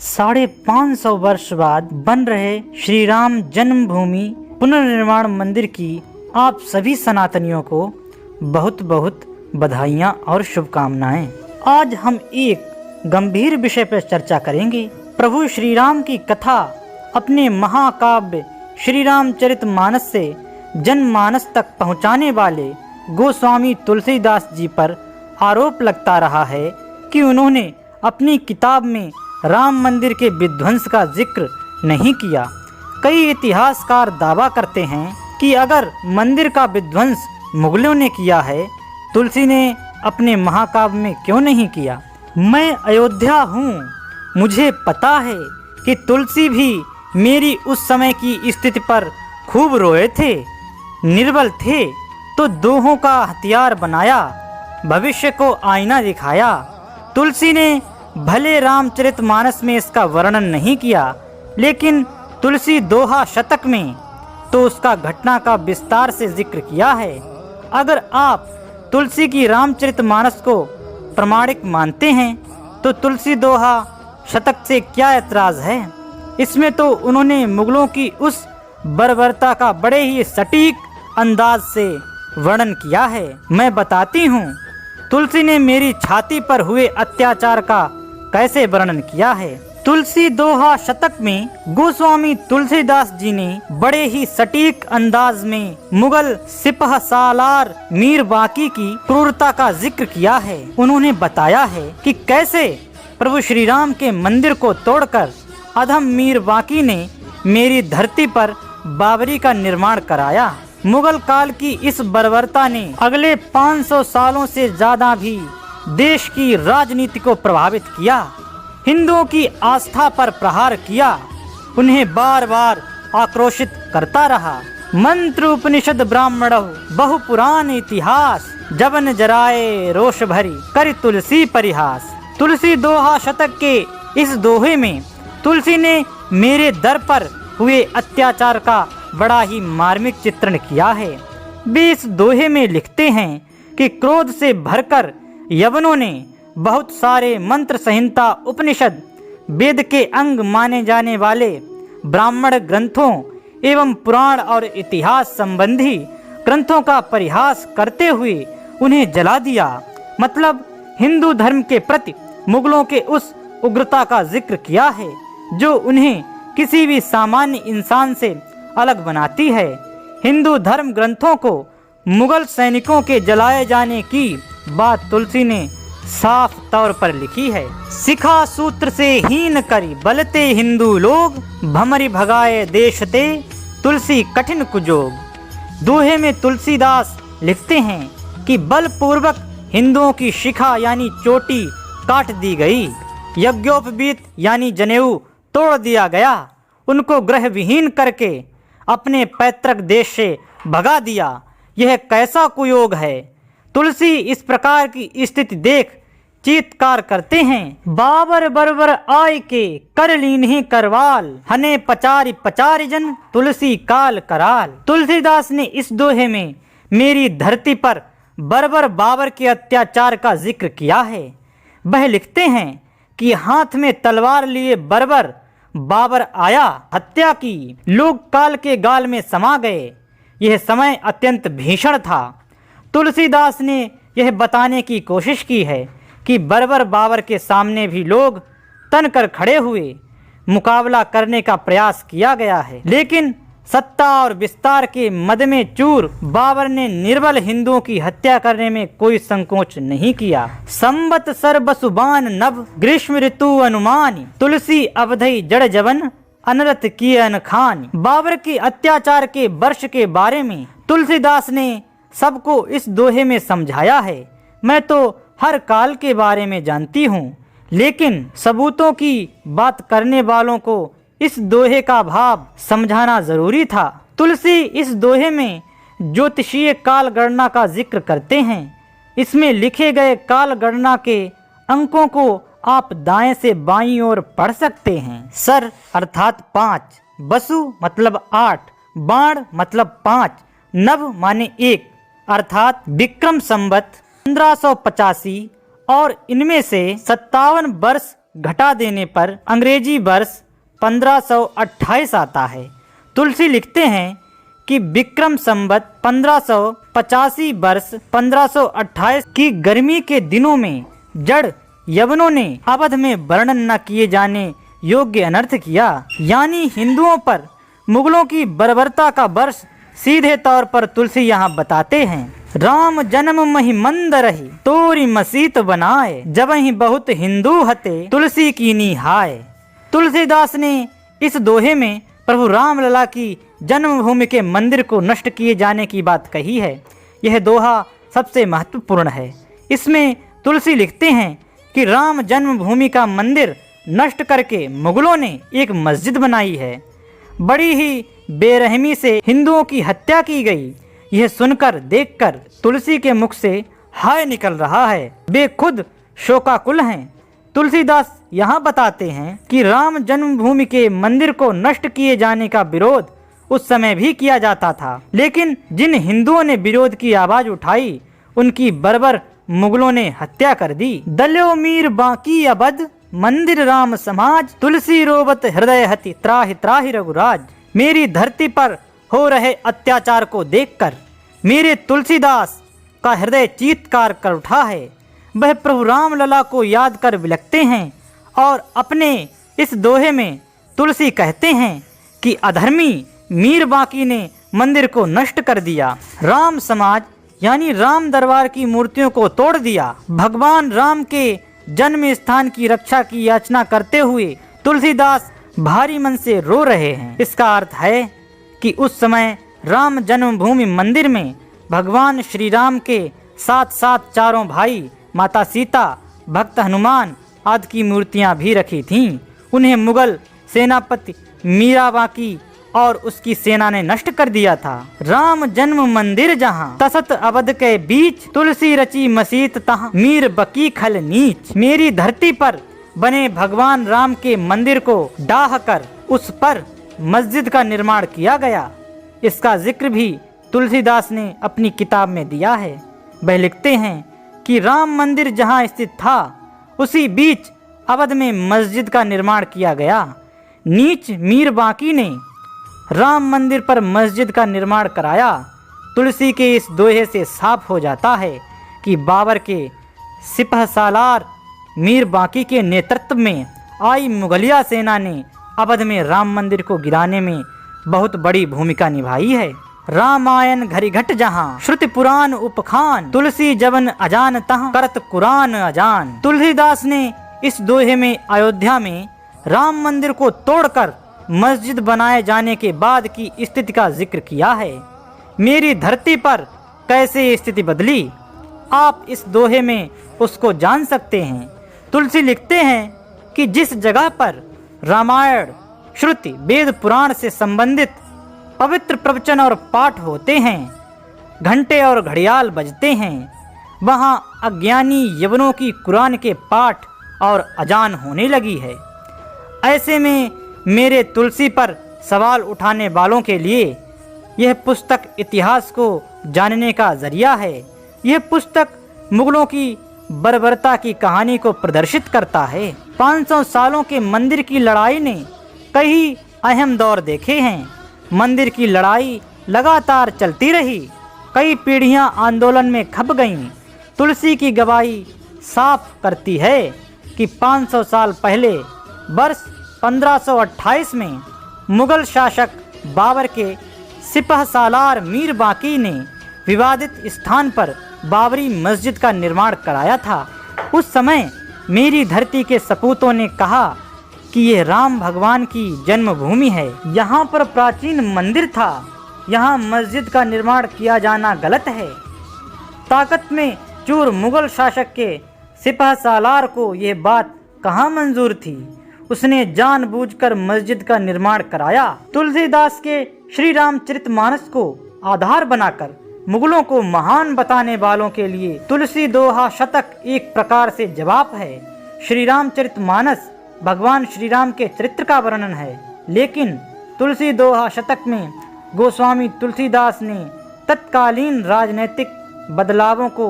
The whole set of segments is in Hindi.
550 वर्ष बाद बन रहे श्री राम जन्मभूमि पुनर्निर्माण मंदिर की आप सभी सनातनियों को बहुत बहुत बधाइयाँ और शुभकामनाएं। आज हम एक गंभीर विषय पर चर्चा करेंगे। प्रभु श्री राम की कथा अपने महाकाव्य श्री रामचरितमानस से जनमानस तक पहुंचाने वाले गोस्वामी तुलसीदास जी पर आरोप लगता रहा है कि उन्होंने अपनी किताब में राम मंदिर के विध्वंस का जिक्र नहीं किया। कई इतिहासकार दावा करते हैं कि अगर मंदिर का विध्वंस मुगलों ने किया है, तुलसी ने अपने महाकाव्य में क्यों नहीं किया। मैं अयोध्या हूँ, मुझे पता है कि तुलसी भी मेरी उस समय की स्थिति पर खूब रोए थे, निर्बल थे, तो दोहों का हथियार बनाया, भविष्य को आईना दिखाया। तुलसी ने भले रामचरितमानस में इसका वर्णन नहीं किया, लेकिन तुलसी दोहा शतक में तो उसका घटना का विस्तार से जिक्र किया है। अगर आप तुलसी की रामचरितमानस को प्रमाणिक मानते हैं तो तुलसी दोहा शतक से क्या ऐतराज है। इसमें तो उन्होंने मुगलों की उस बर्बरता का बड़े ही सटीक अंदाज से वर्णन किया है। मैं बताती हूँ तुलसी ने मेरी छाती पर हुए अत्याचार का कैसे वर्णन किया है। तुलसी दोहा शतक में गोस्वामी तुलसीदास जी ने बड़े ही सटीक अंदाज में मुगल सिपह सालार मीर बाकी की क्रूरता का जिक्र किया है। उन्होंने बताया है कि कैसे प्रभु श्री राम के मंदिर को तोड़कर अधम मीर बाकी ने मेरी धरती पर बाबरी का निर्माण कराया। मुगल काल की इस बर्बरता ने अगले 500 सालों से ज्यादा भी देश की राजनीति को प्रभावित किया, हिंदुओं की आस्था पर प्रहार किया, उन्हें बार बार आक्रोशित करता रहा। मंत्र उपनिषद ब्राह्मण बहु पुराण इतिहास, जबन जराए रोष भरी कर तुलसी परिहास। तुलसी दोहा शतक के इस दोहे में तुलसी ने मेरे दर पर हुए अत्याचार का बड़ा ही मार्मिक चित्रण किया है। वे इस दोहे में लिखते हैं कि क्रोध से भरकर यवनों ने बहुत सारे मंत्र संहिता उपनिषद वेद के अंग माने जाने वाले ब्राह्मण ग्रंथों एवं पुराण और इतिहास संबंधी ग्रंथों का परिहास करते हुए उन्हें जला दिया। मतलब हिंदू धर्म के प्रति मुगलों के उस उग्रता का जिक्र किया है जो उन्हें किसी भी सामान्य इंसान से अलग बनाती है। हिंदू धर्म ग्रंथों को मुगल सैनिकों के जलाए जाने की बात तुलसी ने साफ तौर पर लिखी है। सिखा सूत्र से हीन करी बलते हिंदू लोग, भमरी भगाए देश ते तुलसी कठिन कुजोग। दोहे में तुलसीदास लिखते हैं कि बलपूर्वक हिंदुओं की शिखा यानी चोटी काट दी गई, यज्ञोपवीत यानी जनेऊ तोड़ दिया गया, उनको ग्रह विहीन करके अपने पैतृक देश से भगा दिया। यह कैसा कुयोग है। तुलसी इस प्रकार की स्थिति देख चीत्कार करते हैं, बाबर बरबर आय के कर लीन्ही करवाल, हने पचारी पचारी जन तुलसी काल कराल। तुलसीदास ने इस दोहे में मेरी धरती पर बरबर बाबर के अत्याचार का जिक्र किया है। वह लिखते हैं कि हाथ में तलवार लिए बरबर बाबर आया, हत्या की, लोग काल के गाल में समा गए। यह समय अत्यंत भीषण था। तुलसीदास ने यह बताने की कोशिश की है कि बर्बर बाबर के सामने भी लोग तन कर खड़े हुए, मुकाबला करने का प्रयास किया गया है, लेकिन सत्ता और विस्तार के मद में चूर बाबर ने निर्बल हिंदुओं की हत्या करने में कोई संकोच नहीं किया। संबत सर बसुबान नभ ग्रीष्म ऋतु अनुमानी, तुलसी अवधि जड़ जवन अनरत किए अनखानी। बाबर के अत्याचार के वर्ष के बारे में तुलसीदास ने सबको इस दोहे में समझाया है। मैं तो हर काल के बारे में जानती हूँ, लेकिन सबूतों की बात करने वालों को इस दोहे का भाव समझाना जरूरी था। तुलसी इस दोहे में ज्योतिषीय काल गणना का जिक्र करते हैं। इसमें लिखे गए काल गणना के अंकों को आप दाएं से बाईं ओर पढ़ सकते हैं। सर अर्थात 5, बसु मतलब 8, बाण मतलब 5, नभ माने 1 अर्थात विक्रम संवत 1585 और इनमें से 57 वर्ष घटा देने पर अंग्रेजी वर्ष 1528 आता है। तुलसी लिखते हैं कि विक्रम संवत 1585 वर्ष 1528 की गर्मी के दिनों में जड़ यवनों ने अवध में वर्णन न किए जाने योग्य अनर्थ किया। यानी हिंदुओं पर मुगलों की बर्बरता का वर्ष सीधे तौर पर तुलसी यहाँ बताते हैं। राम जन्म मही मंद रही तोरी मसीत बनाए, जब ही बहुत हिंदू हते तुलसी की निहाय। तुलसीदास ने इस दोहे में प्रभु रामलला की जन्मभूमि के मंदिर को नष्ट किए जाने की बात कही है। यह दोहा सबसे महत्वपूर्ण है। इसमें तुलसी लिखते हैं कि राम जन्मभूमि का मंदिर नष्ट करके मुगलों ने एक मस्जिद बनाई है। बड़ी ही बेरहमी से हिंदुओं की हत्या की गई। यह सुनकर देखकर तुलसी के मुख से हाय निकल रहा है। वे खुद शोकाकुल हैं। तुलसीदास यहाँ बताते हैं कि राम जन्मभूमि के मंदिर को नष्ट किए जाने का विरोध उस समय भी किया जाता था, लेकिन जिन हिंदुओं ने विरोध की आवाज उठाई उनकी बर्बर मुगलों ने हत्या कर दी। दल्यो मीर बाकी अबद मंदिर राम समाज, तुलसी रोबत हृदय हति त्राहि त्राहि रघुराज। मेरी धरती पर हो रहे अत्याचार को देखकर मेरे तुलसीदास का हृदय चीत्कार कर उठा है। वह प्रभु रामलला को याद कर विलखते हैं और अपने इस दोहे में तुलसी कहते हैं कि अधर्मी मीर बाकी ने मंदिर को नष्ट कर दिया। राम समाज यानी राम दरबार की मूर्तियों को तोड़ दिया। भगवान राम के जन्म स्थान की रक्षा की याचना करते हुए तुलसीदास भारी मन से रो रहे हैं। इसका अर्थ है कि उस समय राम जन्मभूमि मंदिर में भगवान श्री राम के साथ साथ चारों भाई, माता सीता, भक्त हनुमान आदि की मूर्तियां भी रखी थीं। उन्हें मुगल सेनापति मीरा बाकी और उसकी सेना ने नष्ट कर दिया था। राम जन्म मंदिर जहाँ तसत अवध के बीच, तुलसी रची मसीत तहाँ मीर बकी खल नीच। मेरी धरती पर बने भगवान राम के मंदिर को डाह कर उस पर मस्जिद का निर्माण किया गया। इसका जिक्र भी तुलसीदास ने अपनी किताब में दिया है। वह लिखते हैं कि राम मंदिर जहाँ स्थित था उसी बीच अवध में मस्जिद का निर्माण किया गया। नीच मीर बाकी ने राम मंदिर पर मस्जिद का निर्माण कराया। तुलसी के इस दोहे से साफ हो जाता है कि बाबर के सिपहसालार मीर बाकी के नेतृत्व में आई मुगलिया सेना ने अवध में राम मंदिर को गिराने में बहुत बड़ी भूमिका निभाई है। रामायण घरिघट जहाँ श्रुति पुराण उपखान, तुलसी जबन अजान तहाँ करत कुरान अजान। तुलसीदास ने इस दोहे में अयोध्या में राम मंदिर को तोड़कर मस्जिद बनाए जाने के बाद की स्थिति का जिक्र किया है। मेरी धरती पर कैसे स्थिति बदली, आप इस दोहे में उसको जान सकते हैं। तुलसी लिखते हैं कि जिस जगह पर रामायण, श्रुति, वेद पुराण से संबंधित पवित्र प्रवचन और पाठ होते हैं, घंटे और घड़ियाल बजते हैं, वहाँ अज्ञानी यवनों की कुरान के पाठ और अजान होने लगी है। ऐसे में मेरे तुलसी पर सवाल उठाने वालों के लिए यह पुस्तक इतिहास को जानने का जरिया है। यह पुस्तक मुगलों की बर्बरता की कहानी को प्रदर्शित करता है। 500 सालों के मंदिर की लड़ाई ने कई अहम दौर देखे हैं। मंदिर की लड़ाई लगातार चलती रही। कई पीढ़ियां आंदोलन में खप गईं। तुलसी की गवाही साफ करती है कि 500 साल पहले वर्ष 1528 में मुगल शासक बाबर के सिपहसालार मीर बाकी ने विवादित स्थान पर बाबरी मस्जिद का निर्माण कराया था। उस समय मेरी धरती के सपूतों ने कहा कि यह राम भगवान की जन्मभूमि है, यहाँ पर प्राचीन मंदिर था, यहाँ मस्जिद का निर्माण किया जाना गलत है। ताकत में चूर मुगल शासक के सिपहसालार को यह बात कहाँ मंजूर थी। उसने जानबूझकर मस्जिद का निर्माण कराया। तुलसीदास के श्री रामचरितमानस को आधार बनाकर मुगलों को महान बताने वालों के लिए तुलसी दोहा शतक एक प्रकार से जवाब है। श्री रामचरितमानस भगवान श्री राम के चरित्र का वर्णन है, लेकिन तुलसी दोहा शतक में गोस्वामी तुलसीदास ने तत्कालीन राजनीतिक बदलावों को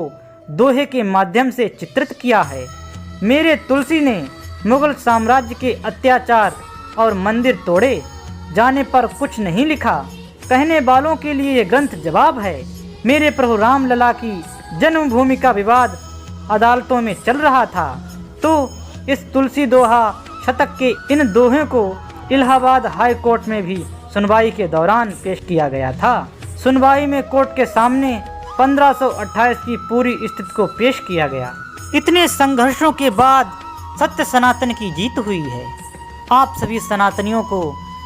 दोहे के माध्यम से चित्रित किया है। मेरे तुलसी ने मुगल साम्राज्य के अत्याचार और मंदिर तोड़े जाने पर कुछ नहीं लिखा। कहने वालों के लिए ये ग्रंथ जवाब है। मेरे प्रभु रामलला की जन्मभूमि का विवाद अदालतों में चल रहा था, तो इस तुलसी दोहा शतक के इन दोहों को इलाहाबाद हाई कोर्ट में भी सुनवाई के दौरान पेश किया गया था। सुनवाई में कोर्ट के सामने 1528 की पूरी स्थिति को पेश किया गया। इतने संघर्षों के बाद सत्य सनातन की जीत हुई है। आप सभी सनातनियों को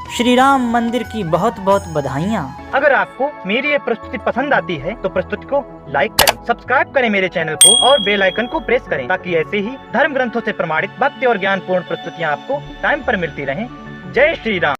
श्री राम मंदिर की बहुत बहुत बधाइयाँ। अगर आपको मेरी ये प्रस्तुति पसंद आती है तो प्रस्तुति को लाइक करें, सब्सक्राइब करें मेरे चैनल को और बेल आइकन को प्रेस करें, ताकि ऐसे ही धर्म ग्रंथों से प्रमाणित भक्ति और ज्ञानपूर्ण प्रस्तुतियाँ आपको टाइम पर मिलती रहें। जय श्री राम।